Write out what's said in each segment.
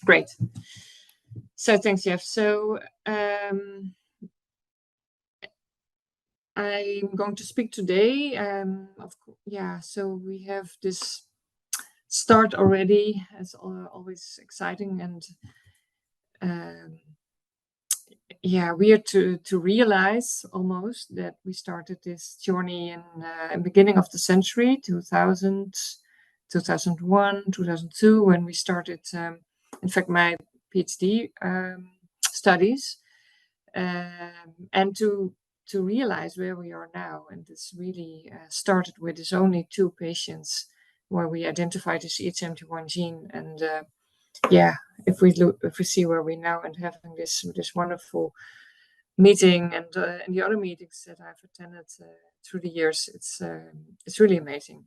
Great. So thanks, Jeff. So I'm going to speak today. So we have this start already. It's always exciting, and weird to realize almost that we started this journey in the beginning of the century, 2000, 2001, 2002, when we started, in fact, my PhD studies, and to realize where we are now. And this really started with this only 2 patients where we identified this EH71 gene, and if we see where we now and having this wonderful meeting and the other meetings that I've attended through the years, it's really amazing.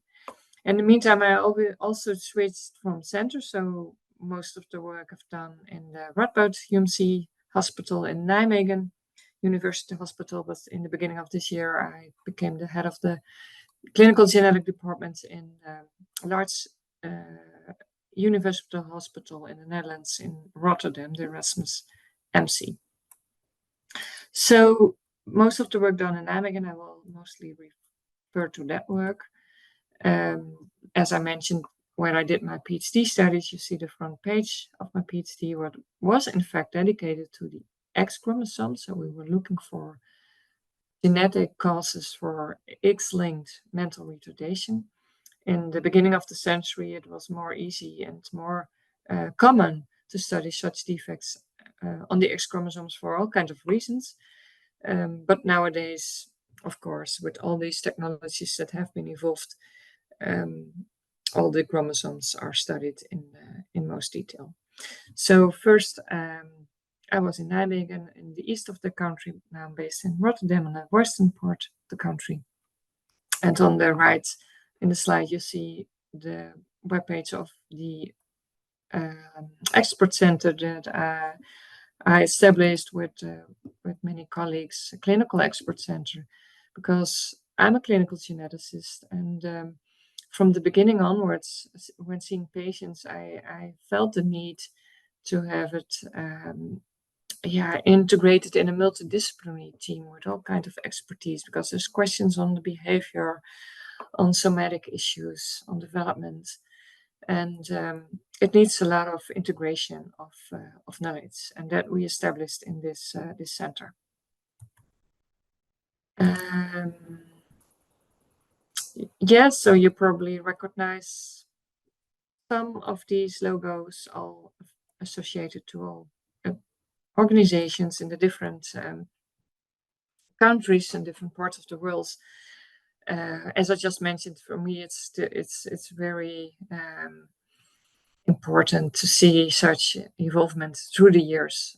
In the meantime, I also switched from center, so most of the work I've done in the Radboud UMC Hospital in Nijmegen University Hospital, but in the beginning of this year, I became the head of the clinical genetic department in a large university hospital in the Netherlands, in Rotterdam, the Erasmus MC. So most of the work done in Nijmegen, I will mostly refer to that work. As I mentioned, where I did my PhD studies, you see the front page of my PhD, what was in fact dedicated to the X chromosome. So we were looking for genetic causes for X-linked mental retardation. In the beginning of the century, it was more easy and more common to study such defects on the X chromosomes for all kinds of reasons. But nowadays, of course, with all these technologies that have been evolved, all the chromosomes are studied in most detail. So first, I was in Nijmegen in the east of the country. Now I'm based in Rotterdam, in the western part of the country. And on the right in the slide, you see the webpage of the expert center that I established with many colleagues, a clinical expert center, because I'm a clinical geneticist, and from the beginning onwards, when seeing patients, I felt the need to have it integrated in a multidisciplinary team with all kinds of expertise, because there's questions on the behavior, on somatic issues, on development, and it needs a lot of integration of knowledge, and that we established in this center. Yes, so you probably recognize some of these logos, all associated to all organizations in the different countries and different parts of the world. As I just mentioned, for me, it's very important to see such evolvement through the years,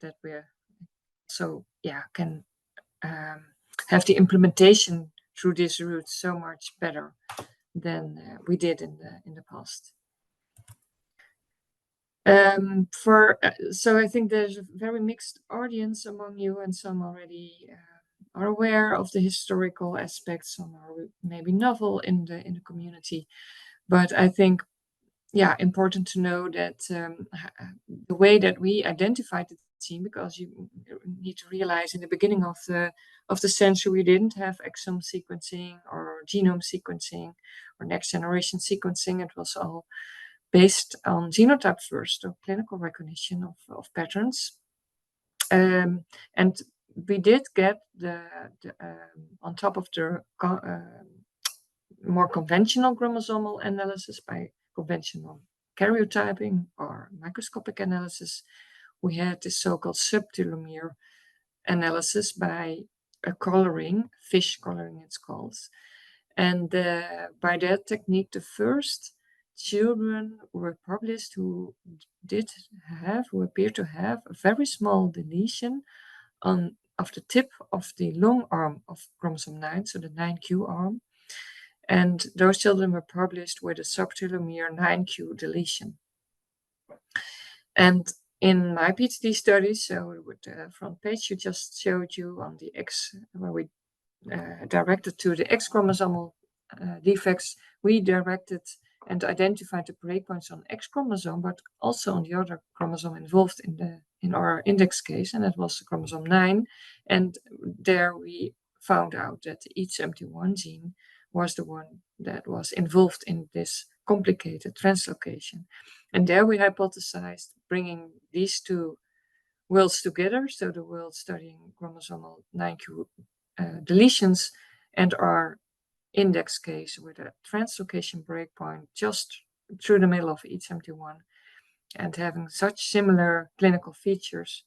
that we can have the implementation through this route so much better than we did in the past. So I think there's a very mixed audience among you, and some already are aware of the historical aspects, some are maybe novel in the community. But I think, important to know that the way that we identified the gene, because you need to realize in the beginning of the century, we didn't have exome sequencing or genome sequencing or next generation sequencing. It was all based on genotype first, or clinical recognition of patterns. And we did get on top of the more conventional chromosomal analysis by conventional karyotyping or microscopic analysis, we had this so-called subtelomere analysis by a coloring, fish coloring it's called. And by that technique, the first children were published who appear to have a very small deletion of the tip of the long arm of chromosome 9, so the 9q arm. And those children were published with a subtelomere 9q deletion. And in my PhD studies, so with the front page you just showed you on the X, where we directed to the X chromosomal defects, we directed and identified the breakpoints on X chromosome, but also on the other chromosome involved in our index case, and that was chromosome 9. And there we found out that the H71 gene was the one that was involved in this complicated translocation. And there we hypothesized bringing these two worlds together, so the world studying chromosomal 9q deletions and our index case with a translocation breakpoint just through the middle of H71, and having such similar clinical features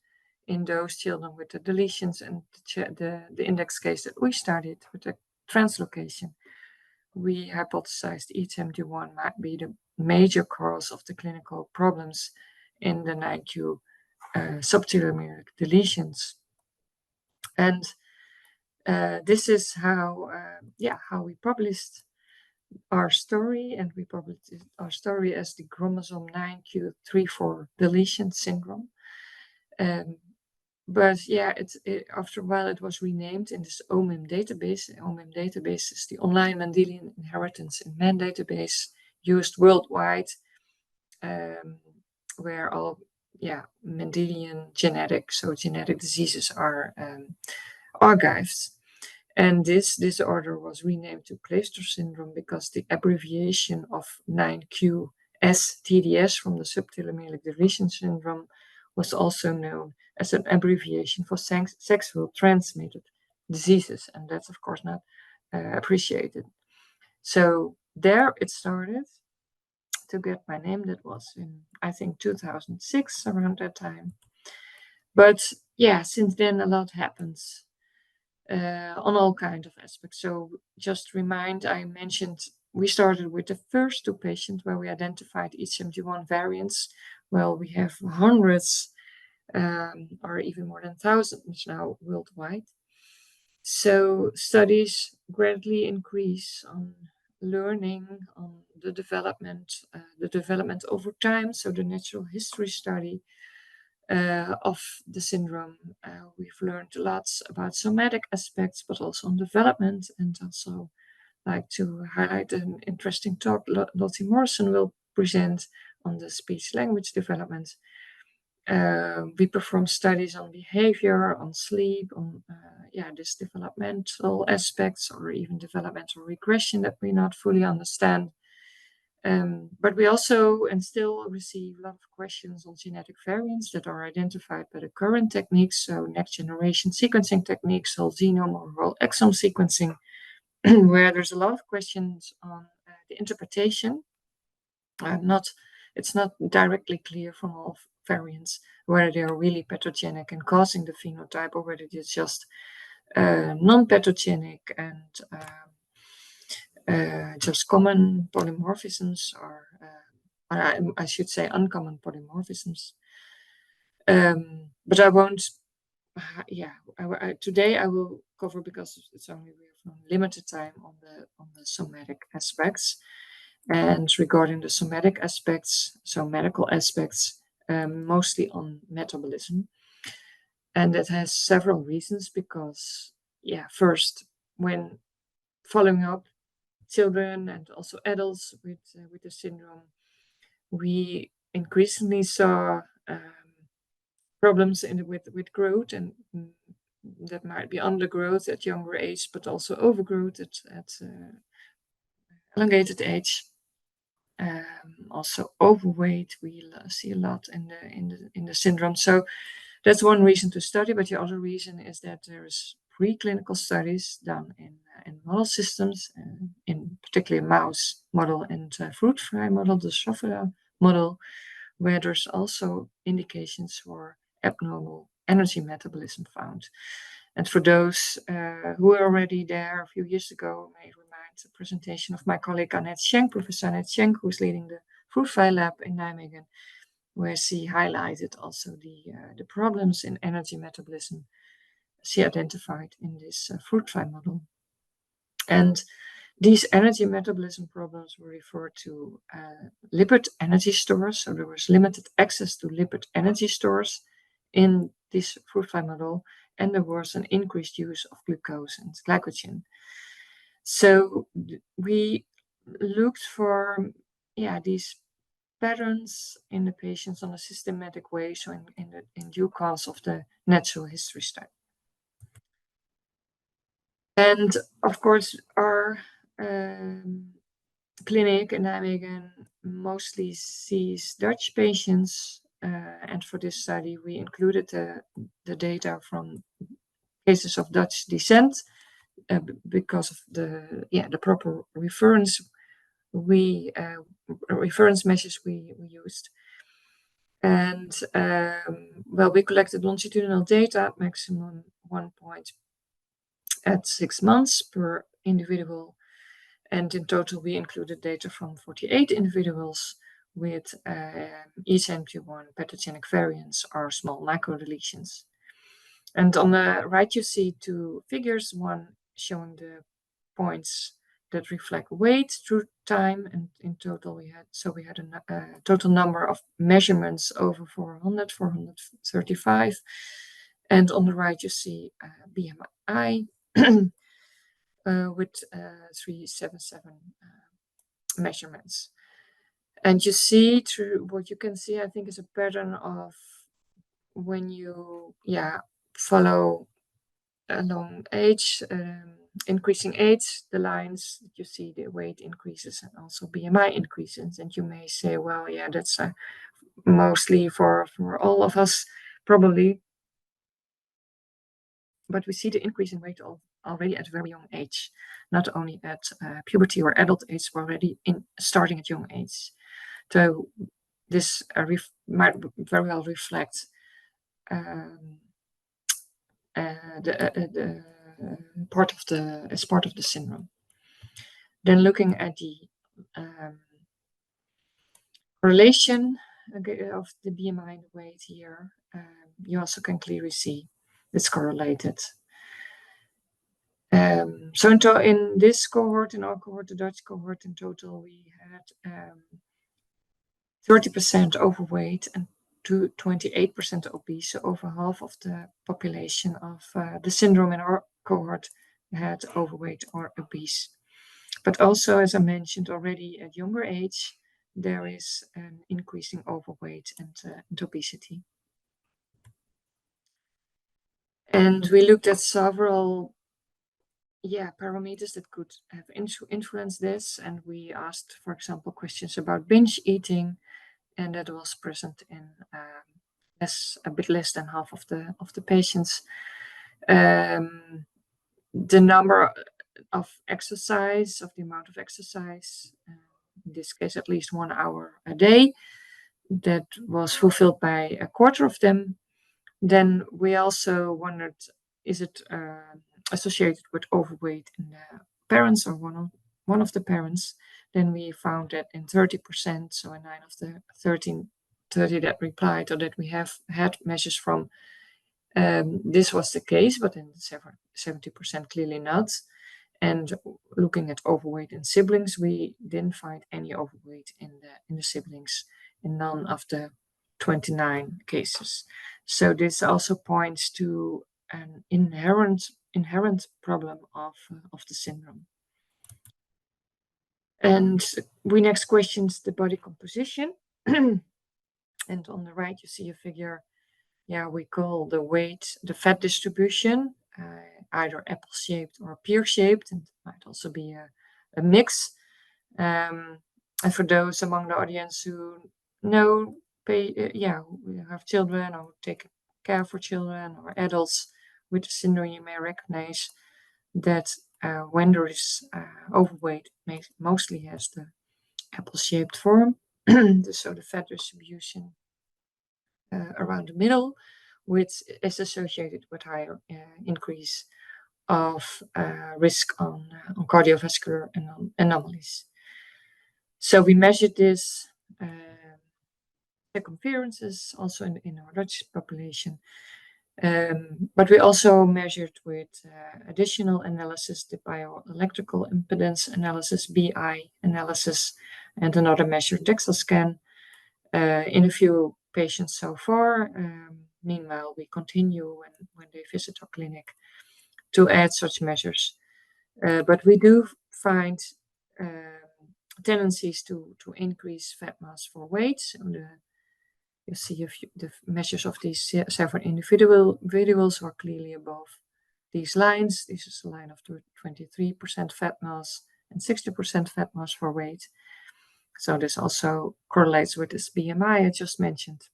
in those children with the deletions and the index case that we studied with the translocation, we hypothesized H71 might be the major cause of the clinical problems in the 9q subtelomeric deletions. And this is how we published our story, and we published our story as the chromosome 9q34 deletion syndrome. But yeah, after a while it was renamed in this OMIM database. The OMIM database is the Online Mendelian Inheritance in Man database used worldwide, where all Mendelian genetic diseases are archived. And this disorder was renamed to Kleefstra syndrome because the abbreviation of 9q-TDS from the subtelomeric deletion syndrome was also known as an abbreviation for sexual transmitted diseases, and that's of course not appreciated. So there it started to get my name. That was in, I think, 2006, around that time. But yeah, since then a lot happens on all kinds of aspects. So just remind, I mentioned we started with the first two patients where we identified H71 variants. Well, we have hundreds or even more than thousands now worldwide. So studies gradually increase on learning, on the development over time. So the natural history study of the syndrome. We've learned lots about somatic aspects, but also on development, and also like to highlight an interesting talk Lottie Morrison will present on the speech-language development. We perform studies on behavior, on sleep, on this developmental aspects, or even developmental regression that we not fully understand. But we also and still receive a lot of questions on genetic variants that are identified by the current techniques, so next generation sequencing techniques, whole genome or whole exome sequencing, where there's a lot of questions on the interpretation. It's not directly clear from all variants whether they are really pathogenic and causing the phenotype, or whether it's just non-pathogenic and just common polymorphisms, or I should say uncommon polymorphisms. But I won't. Today I will cover, because it's only we have limited time, on the somatic aspects. And regarding the somatic aspects, so medical aspects, mostly on metabolism. And that has several reasons, because, first, when following up children and also adults with the syndrome, we increasingly saw problems with growth, and that might be undergrowth at younger age, but also overgrowth at elongated age. Also overweight, we see a lot in the syndrome. So that's one reason to study. But the other reason is that there's preclinical studies done in model systems, in particularly mouse model and fruit fly model, the Drosophila model, where there's also indications for abnormal energy metabolism found. And for those who were already there a few years ago, may remind the presentation of my colleague Annette Schenk, Professor Annette Schenk, who's leading the fruit fly lab in Nijmegen, where she highlighted also the problems in energy metabolism she identified in this fruit fly model. And these energy metabolism problems were referred to lipid energy stores. So there was limited access to lipid energy stores in this fruit fly model, and there was an increased use of glucose and glycogen. So we looked for these patterns in the patients on a systematic way, so in due course of the natural history study. And of course, our clinic in Nijmegen mostly sees Dutch patients, and for this study we included the data from cases of Dutch descent because of the proper reference measures we used. And we collected longitudinal data, maximum 1 point at 6 months per individual. And in total, we included data from 48 individuals with E71 pathogenic variants or small microdeletions. And on the right, you see two figures, one showing the points that reflect weight through time. And in total, we had a total number of measurements over 435. And on the right, you see BMI with 377 measurements. And you see through what you can see, I think, is a pattern of when you follow along age, increasing age, the lines, you see the weight increases and also BMI increases. And you may say, well, yeah, that's mostly for all of us, probably. But we see the increase in weight already at a very young age, not only at puberty or adult age, but already starting at young age. So this might very well reflect the part of the syndrome. Then looking at the correlation of the BMI and weight here, you also can clearly see it's correlated. So in this cohort, in our cohort, the Dutch cohort, in total, we had 30% overweight and 28% obese. So over half of the population of the syndrome in our cohort had overweight or obese. But also, as I mentioned already, at younger age, there is an increasing overweight and obesity. And we looked at several parameters that could have influenced this. And we asked, for example, questions about binge eating, and that was present in a bit less than half of the patients. The number of exercise, of the amount of exercise, in this case at least 1 hour a day, that was fulfilled by a quarter of them. Then we also wondered, is it associated with overweight in the parents or one of the parents? Then we found that in 30%, so in 9 of the 30 that replied or that we have had measures from, this was the case, but in 70% clearly not. And looking at overweight in siblings, we didn't find any overweight in the siblings in none of the 29 cases. So this also points to an inherent problem of the syndrome. And we next questioned the body composition. And on the right, you see a figure, we call the weight, the fat distribution, either apple-shaped or pear-shaped, and it might also be a mix. And for those among the audience who know, who have children or take care for children or adults with the syndrome, you may recognize that when there is overweight, mostly has the apple-shaped form. So the fat distribution around the middle, which is associated with higher increase of risk on cardiovascular anomalies. So we measured this circumferences also in our Dutch population. But we also measured with additional analysis, the bioelectrical impedance analysis, BI analysis, and another measure, DEXA scan, in a few patients so far. Meanwhile, we continue when they visit our clinic to add such measures. But we do find tendencies to increase fat mass for weight. So you see the measures of these 7 individuals are clearly above these lines. This is a line of 23% fat mass and 60% fat mass for weight. So this also correlates with this BMI I just mentioned.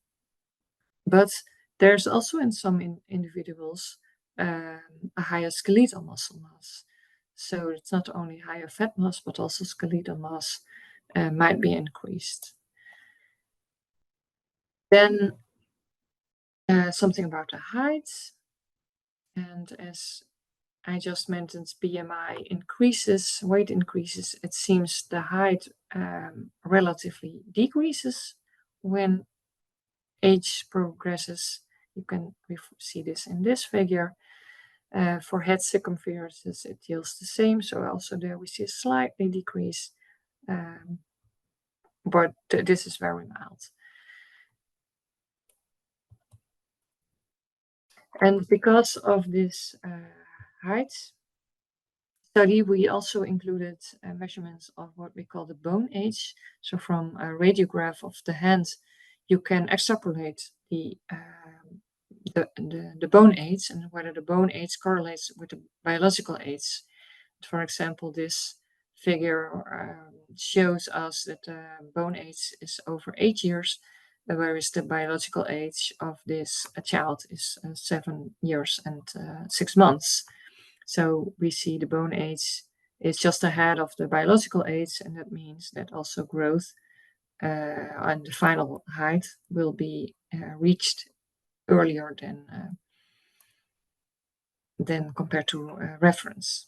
But there's also in some individuals a higher skeletal muscle mass. So it's not only higher fat mass, but also skeletal mass might be increased. Then something about the height. And as I just mentioned, BMI increases, weight increases. It seems the height relatively decreases when age progresses. You can see this in this figure. For head circumferences, it yields the same. So also there we see a slightly decrease, but this is very mild. And because of this height study, we also included measurements of what we call the bone age. So from a radiograph of the hand, you can extrapolate the bone age and whether the bone age correlates with the biological age. For example, this figure shows us that the bone age is over 8 years, whereas the biological age of this child is 7 years and 6 months. So we see the bone age is just ahead of the biological age, and that means that also growth and the final height will be reached earlier than compared to reference.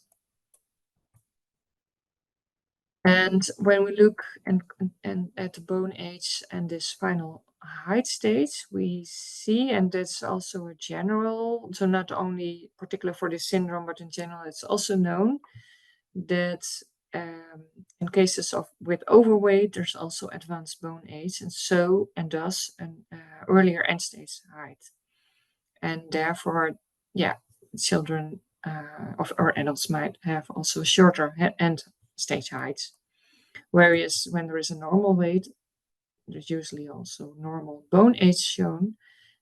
And when we look at the bone age and this final height stage, we see, and that's also a general, so not only particular for this syndrome, but in general, it's also known that in cases with overweight, there's also advanced bone age, and thus an earlier end stage height. And therefore, children or adults might have also shorter end stage heights. Whereas when there is a normal weight, there's usually also normal bone age shown,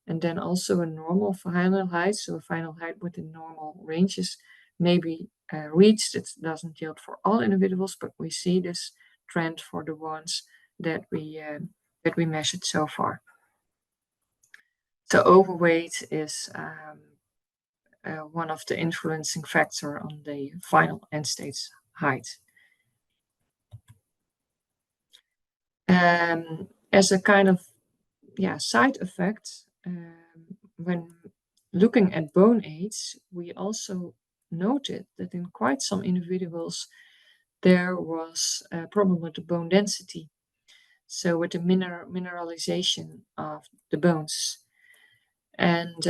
and then also a normal final height, so a final height within normal ranges may be reached. It doesn't yield for all individuals, but we see this trend for the ones that we measured so far. So overweight is one of the influencing factor on the final end stage height. As a kind of side effect, when looking at bone age, we also noted that in quite some individuals there was a problem with the bone density, so with the mineralization of the bones. And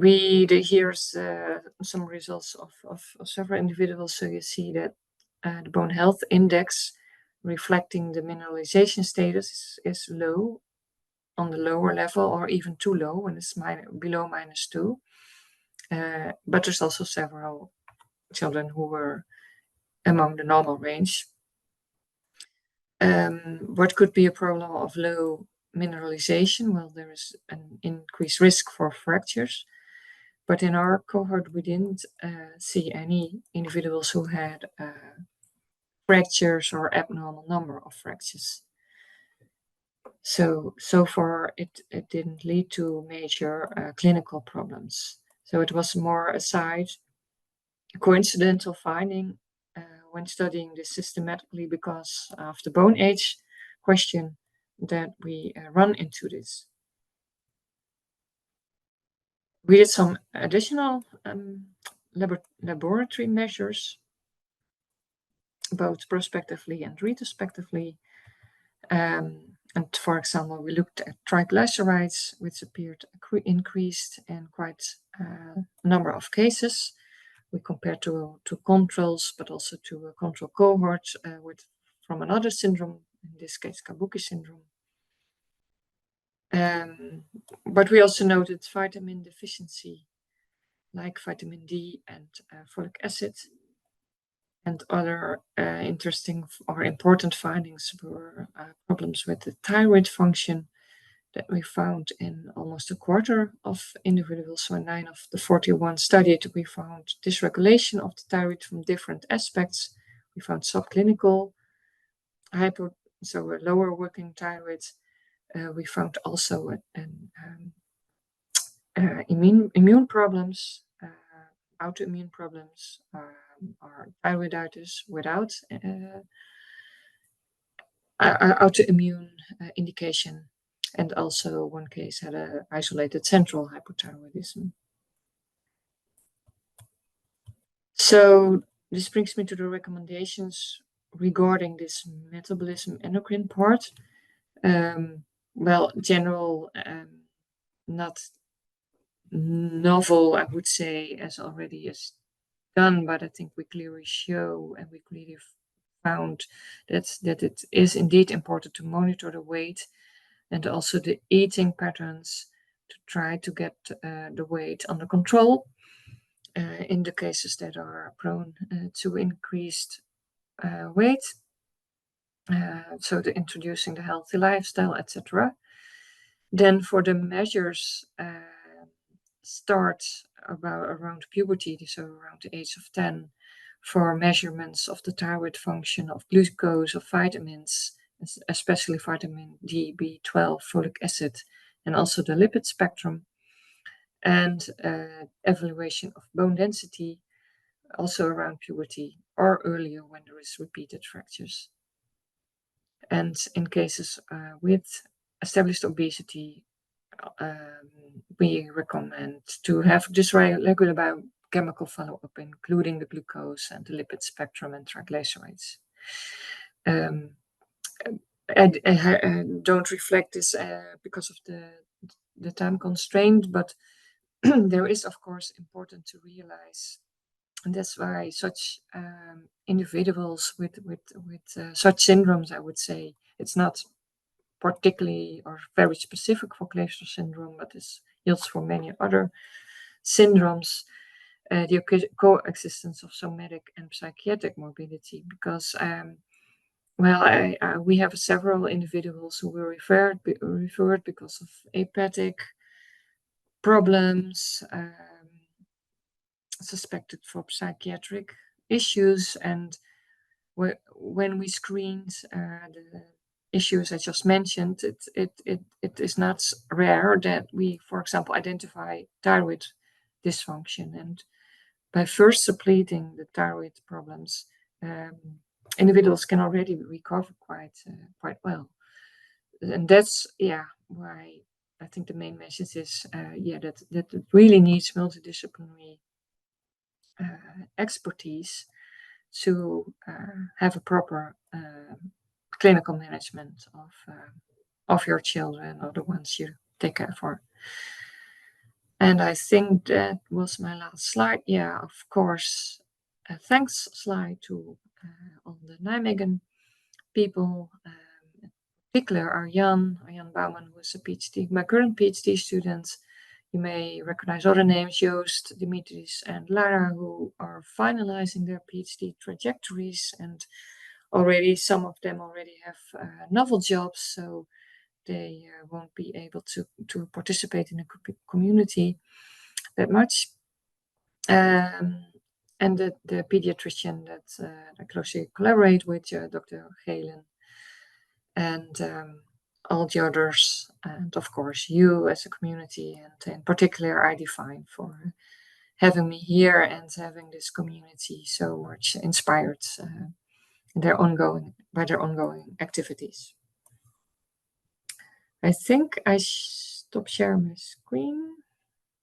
here's some results of several individuals. So you see that the bone health index reflecting the mineralization status is low on the lower level, or even too low when it's below -2. But there's also several children who were among the normal range. What could be a problem of low mineralization? Well, there is an increased risk for fractures. But in our cohort, we didn't see any individuals who had fractures or abnormal number of fractures. So far, it didn't lead to major clinical problems. So it was more a coincidental finding when studying this systematically because of the bone age question that we run into this. We did some additional laboratory measures, both prospectively and retrospectively. And for example, we looked at triglycerides, which appeared increased in quite a number of cases. We compared to controls, but also to a control cohort from another syndrome, in this case, Kabuki syndrome. But we also noted vitamin deficiency, like vitamin D and folic acid. And other interesting or important findings were problems with the thyroid function that we found in almost a quarter of individuals. So in 9 of the 41 studied, we found dysregulation of the thyroid from different aspects. We found subclinical so a lower working thyroid. We found also immune problems, autoimmune problems, or thyroiditis without autoimmune indication. And also one case had an isolated central hypothyroidism. So this brings me to the recommendations regarding this metabolism endocrine part. Well, general, not novel, I would say, as already is done, but I think we clearly show and we clearly found that it is indeed important to monitor the weight and also the eating patterns to try to get the weight under control in the cases that are prone to increased weight. So the introducing the healthy lifestyle, etc. Then for the measures, start around puberty, so around the age of 10, for measurements of the thyroid function, of glucose, of vitamins, especially vitamin D, B12, folic acid, and also the lipid spectrum, and evaluation of bone density, also around puberty or earlier when there is repeated fractures. And in cases with established obesity, we recommend to have this regular biochemical follow-up, including the glucose and the lipid spectrum and triglycerides. I don't reflect this because of the time constraint, but there is, of course, important to realize, and that's why such individuals with such syndromes, I would say, it's not particularly or very specific for Kleefstra syndrome, but this yields for many other syndromes, the coexistence of somatic and psychiatric morbidity, because we have several individuals who were referred because of hepatic problems, suspected for psychiatric issues, and when we screened the issues I just mentioned, it is not rare that we, for example, identify thyroid dysfunction, and by first depleting the thyroid problems, individuals can already recover quite well, and that's why I think the main message is that it really needs multidisciplinary expertise to have a proper clinical management of your children or the ones you take care for. And I think that was my last slide. Yeah, of course, thanks slide to all the Nijmegen people, in particular Arjan Bouwman, who is a PhD, my current PhD student. You may recognize other names, Joost, Dimitris, and Lara, who are finalizing their PhD trajectories, and already some of them already have novel jobs, so they won't be able to participate in the community that much. And the pediatrician that I closely collaborate with, Dr. Galen, and all the others, and of course you as a community, and in particular I Define for having me here and having this community so much inspired by their ongoing activities. I think I stop sharing my screen.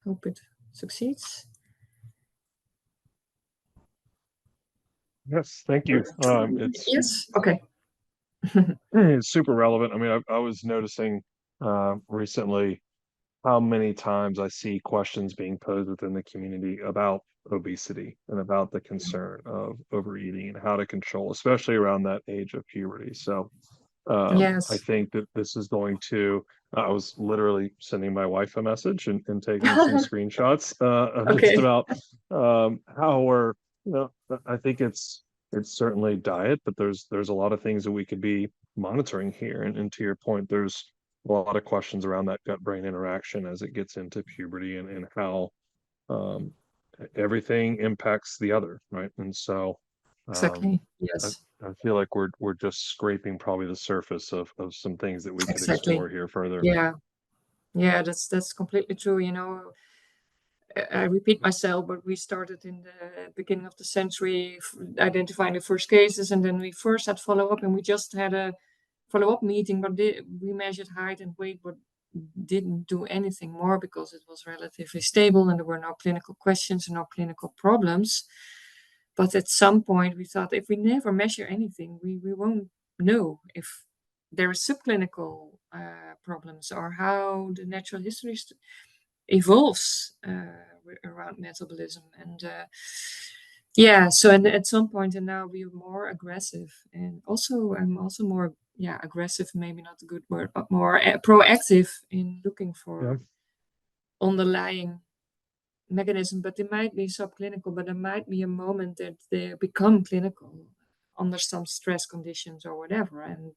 Hope it succeeds. Yes, thank you. Yes. Okay. It's super relevant. I mean, I was noticing recently how many times I see questions being posed within the community about obesity and about the concern of overeating and how to control, especially around that age of puberty. So I Yes. think that this is going to, I was literally sending my wife a message and taking some screenshots of just Okay. about how we're, I think it's it's certainly diet, but there's a lot of things that we could be monitoring here. And to your point, there's a lot of questions around that gut-brain interaction as it gets into puberty, and how um, everything impacts the other, right? And so um, Exactly. I, Yes. I feel like we're just scraping probably the surface of some things that we could Exactly. explore here further. Yeah. Yeah, that's completely true. You know, I repeat myself, but we started in the beginning of the century identifying the first cases, and then we first had follow up, and we just had a follow up meeting, but we measured height and weight, but didn't do anything more because it was relatively stable and there were no clinical questions and no clinical problems. But at some point, we thought if we never measure anything, we won't know if there are subclinical problems or how the natural history evolves around metabolism. And yeah, so and at some point, and now we're more aggressive, and also I'm also more, yeah, aggressive, maybe not a good word, but more proactive in looking Yeah. for underlying mechanism. But they might be subclinical, but there might be a moment that they become clinical under some stress conditions or whatever, and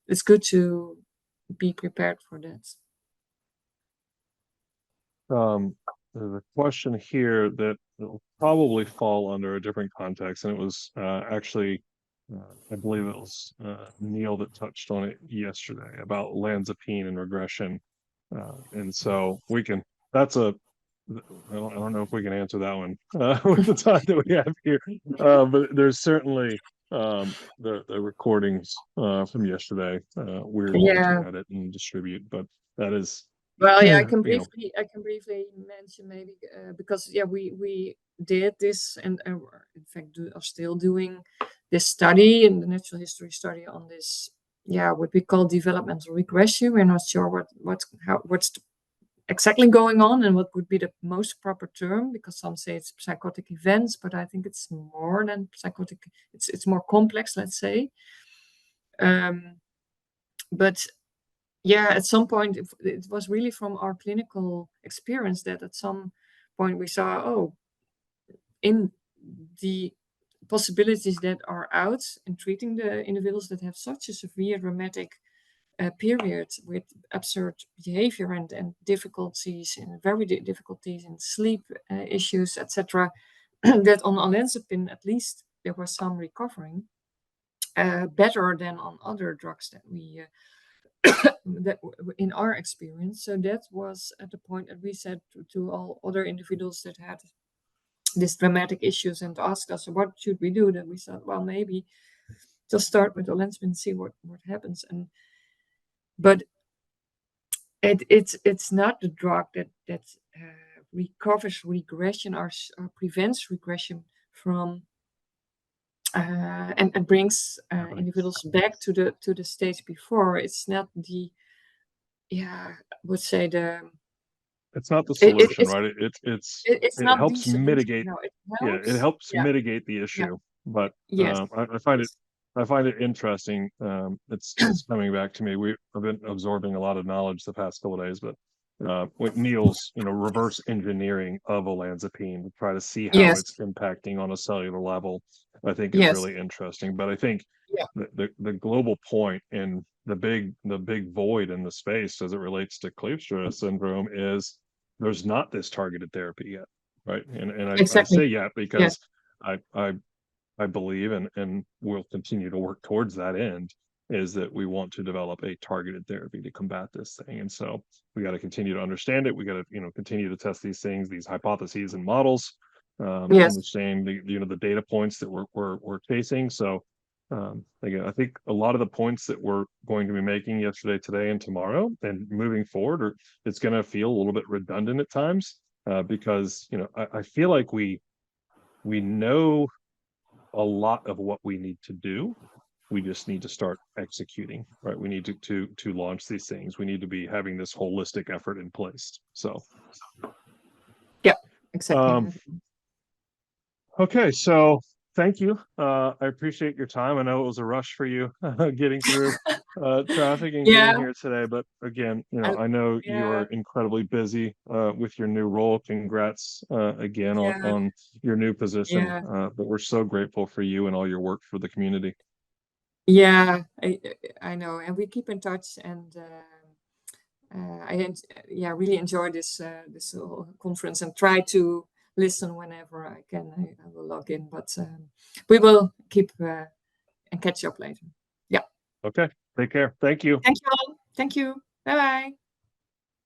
it's good to be prepared for that. There's a question here that will probably fall under a different context, and it was actually, I believe it was Neil that touched on it yesterday about olanzapine and regression, and so we can. That's a. I don't know if we can answer that one with the time that we have here, but there's certainly the recordings from yesterday. We're going to Yeah. edit and distribute, but that is, Well, yeah, you know. I can briefly mention maybe because yeah, we did this, and we're, in fact, are still doing this study in the natural history study on this. Yeah, what we call developmental regression. We're not sure what's exactly going on and what would be the most proper term, because some say it's psychotic events, but I think it's more than psychotic. It's more complex, let's say. Um, but yeah, at some point, it was really from our clinical experience that at some point we saw, oh, in the possibilities that are out in treating the individuals that have such a severe dramatic period with absurd behavior and difficulties and very difficulties in sleep issues, etc., that on olanzapine at least there was some recovering better than on other drugs that we in our experience. So that was at the point that we said to all other individuals that had these dramatic issues and asked us what should we do. Then we said, well, maybe just start with olanzapine and see what happens. And but it's not the drug that recovers regression or prevents regression from and brings Happening. individuals back to the stage before. It's not the, yeah, I would say the It's not the it, solution, it's right? it's It not the helps solution. mitigate. No, it Yeah, it helps. helps Yeah, mitigate the yeah, issue. But yes, yes, I find it interesting. It's coming back to me. I've been absorbing a lot of knowledge the past couple of days, but with Neil's, reverse engineering of olanzapine to try to see how yes, it's impacting on a cellular level, I think is yes, really interesting. But I think yeah, the global point and the big void in the space as it relates to Kleefstra syndrome is there's not this targeted therapy yet, right? And I exactly. say yet Yes, because I believe and will continue to work towards that end, is that we want to develop a targeted therapy to combat this thing. And so we got to continue to understand it. We got to, continue to test these things, these hypotheses and models, yes, understand the data points that we're chasing. So again, I think a lot of the points that we're going to be making yesterday, today, and tomorrow, and moving forward, it's going to feel a little bit redundant at times, because I feel like we know a lot of what we need to do. We just need to start executing, right? We need to launch these things. We need to be having this holistic effort in place. So yeah, exactly. um okay, so thank you. I appreciate your time. I know it was a rush for you getting through traffic and getting Yeah, here today. But again, I, I know you yeah, are incredibly busy with your new role. Congrats again yeah, on your new position. yeah, But we're so grateful for you and all your work for the community. yeah. I know, and we keep in touch, and yeah, really enjoy this whole conference and try to listen whenever I can. I will log in, but we will keep and catch up later. Yeah. Okay, take care. Thank you. Thank you all. Thank you. Bye bye.